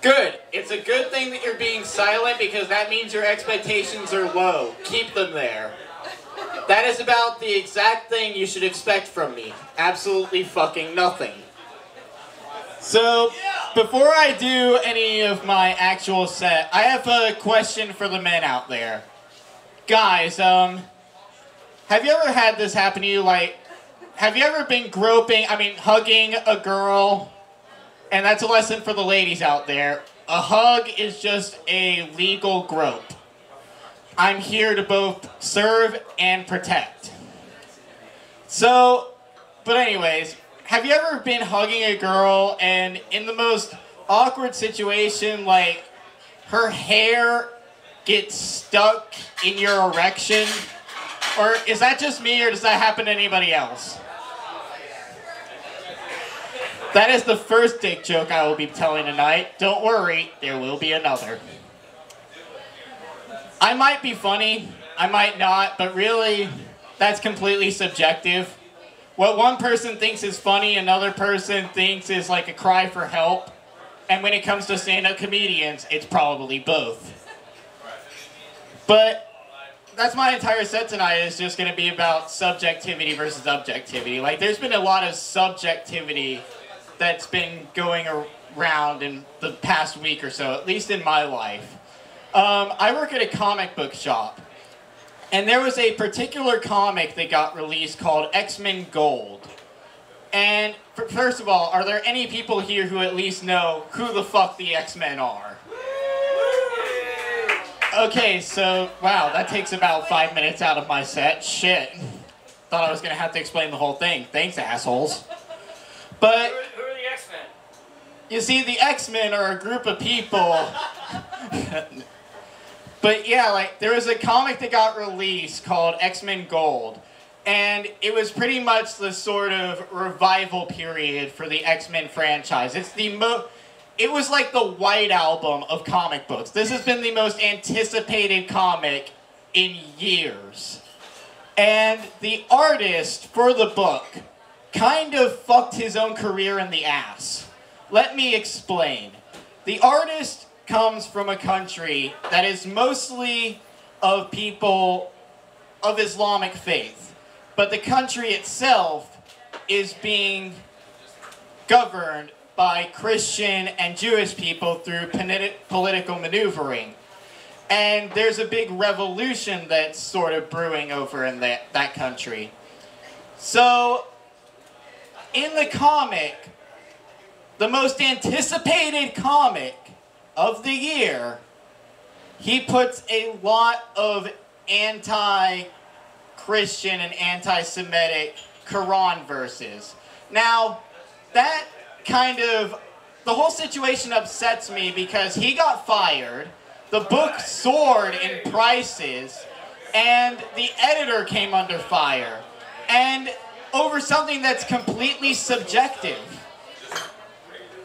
Good. It's a good thing that you're being silent because that means your expectations are low. Keep them there. That is about the exact thing you should expect from me. Absolutely fucking nothing. So, before I do any of my actual set, I have a question for the men out there. Guys, have you ever had this happen to you? Like, have you ever been hugging a girl? And that's a lesson for the ladies out there. A hug is just a legal grope. I'm here to both serve and protect. So, but anyways, have you ever been hugging a girl and in the most awkward situation, like her hair gets stuck in your erection? Or is that just me, or does that happen to anybody else? That is the first dick joke I will be telling tonight. Don't worry, there will be another. I might be funny, I might not, but really, that's completely subjective. What one person thinks is funny, another person thinks is like a cry for help. And when it comes to stand-up comedians, it's probably both. But that's my entire set tonight, is just going to be about subjectivity versus objectivity. Like, there's been a lot of subjectivity that's been going around in the past week or so, at least in my life. I work at a comic book shop, and there was a particular comic that got released called X-Men Gold. And first of all, are there any people here who at least know who the fuck the X-Men are? Okay, so, wow, that takes about 5 minutes out of my set. Shit. Thought I was gonna have to explain the whole thing. Thanks, assholes. But who are the X-Men? You see, the X-Men are a group of people. But yeah, like, there was a comic that got released called X-Men Gold. And it was pretty much the sort of revival period for the X-Men franchise. It was like the White Album of comic books. This has been the most anticipated comic in years. And the artist for the book kind of fucked his own career in the ass. Let me explain. The artist comes from a country that is mostly of people of Islamic faith, but the country itself is being governed by Christian and Jewish people through political maneuvering. And there's a big revolution that's sort of brewing over in that country. So, in the comic, the most anticipated comic of the year, he puts a lot of anti-Christian and anti-Semitic Quran verses. Now, that the whole situation upsets me because he got fired, the book soared in prices, and the editor came under fire. And over something that's completely subjective.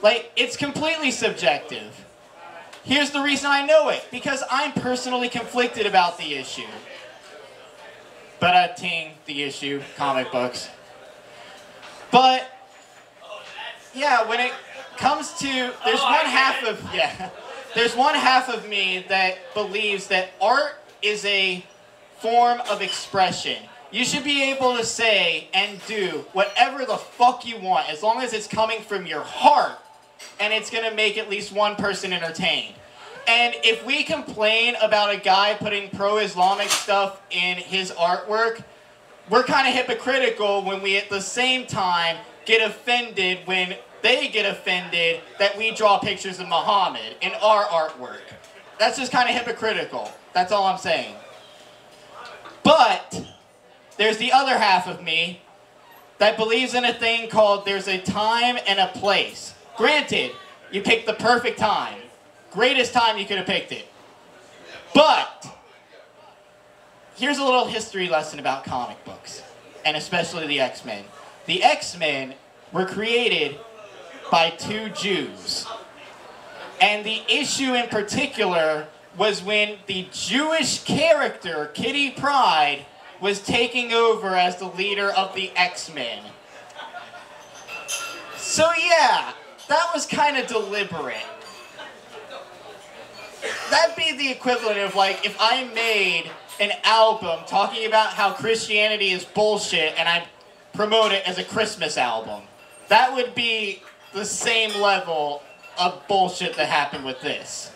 Like, it's completely subjective. Here's the reason I know it. Because I'm personally conflicted about the issue. But the issue, comic books. But, yeah, when it comes to, there's one half of me that believes that art is a form of expression. You should be able to say and do whatever the fuck you want, as long as it's coming from your heart, and it's gonna make at least one person entertained. And if we complain about a guy putting pro-Islamic stuff in his artwork, we're kind of hypocritical when we at the same time get offended when they get offended that we draw pictures of Muhammad in our artwork. That's just kind of hypocritical. That's all I'm saying. But there's the other half of me that believes in a thing called there's a time and a place. Granted, you picked the perfect time. Greatest time you could have picked it. But here's a little history lesson about comic books, and especially the X-Men. The X-Men were created by 2 Jews. And the issue in particular was when the Jewish character, Kitty Pryde, was taking over as the leader of the X-Men. So yeah, that was kind of deliberate. that'd be the equivalent of like if I made an album talking about how Christianity is bullshit and I promote it as a Christmas album. That would be the same level of bullshit that happened with this.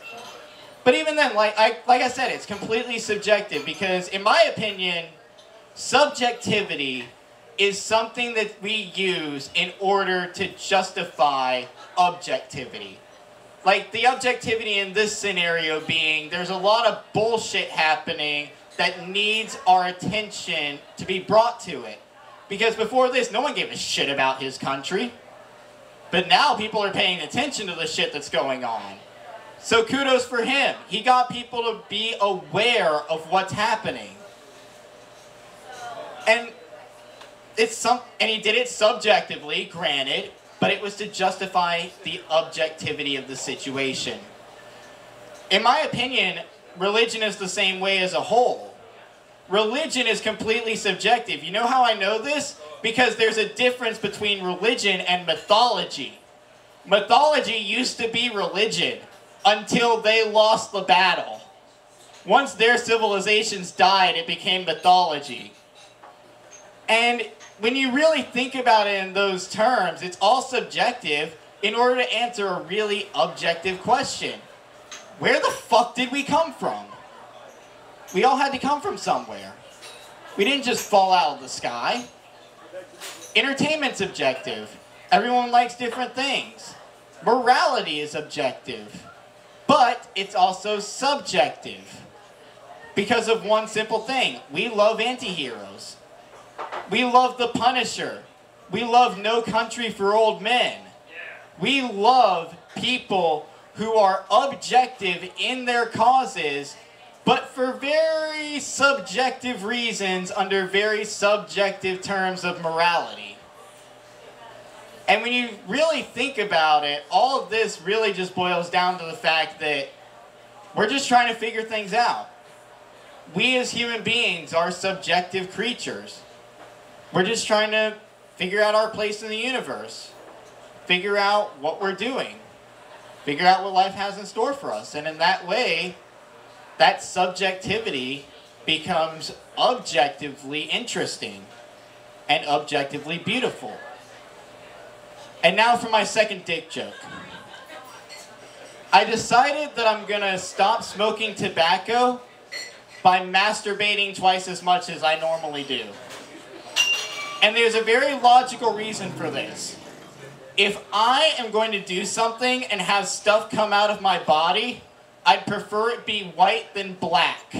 But even then, like I said, it's completely subjective because in my opinion, subjectivity is something that we use in order to justify objectivity. Like the objectivity in this scenario being there's a lot of bullshit happening that needs our attention to be brought to it. Because before this, no one gave a shit about his country. But now people are paying attention to the shit that's going on. So kudos for him. He got people to be aware of what's happening. And he did it subjectively, granted, but it was to justify the objectivity of the situation. In my opinion, religion is the same way as a whole. Religion is completely subjective. You know how I know this? Because there's a difference between religion and mythology. Mythology used to be religion until they lost the battle. Once their civilizations died, it became mythology. And when you really think about it in those terms, it's all subjective in order to answer a really objective question. Where the fuck did we come from? We all had to come from somewhere. We didn't just fall out of the sky. Entertainment's objective. Everyone likes different things. Morality is objective. But it's also subjective. Because of one simple thing. We love anti-heroes. We love The Punisher. We love No Country for Old Men. We love people who are objective in their causes, but for very subjective reasons under very subjective terms of morality. And when you really think about it, all of this really just boils down to the fact that we're just trying to figure things out. We as human beings are subjective creatures. We're just trying to figure out our place in the universe. Figure out what we're doing. Figure out what life has in store for us. And in that way, that subjectivity becomes objectively interesting and objectively beautiful. And now for my second dick joke. I decided that I'm gonna stop smoking tobacco by masturbating twice as much as I normally do. And there's a very logical reason for this. If I am going to do something and have stuff come out of my body, I'd prefer it be white than black.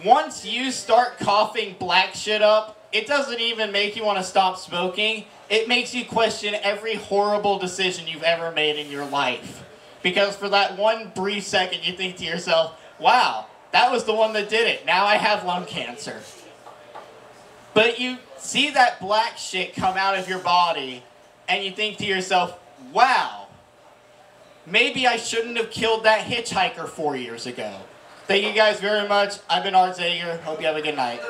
Once you start coughing black shit up, it doesn't even make you want to stop smoking. It makes you question every horrible decision you've ever made in your life. Because for that one brief second, you think to yourself, wow, that was the one that did it. Now I have lung cancer. But you see that black shit come out of your body, and you think to yourself, wow, maybe I shouldn't have killed that hitchhiker 4 years ago. Thank you guys very much. I've been Art Zager. Hope you have a good night.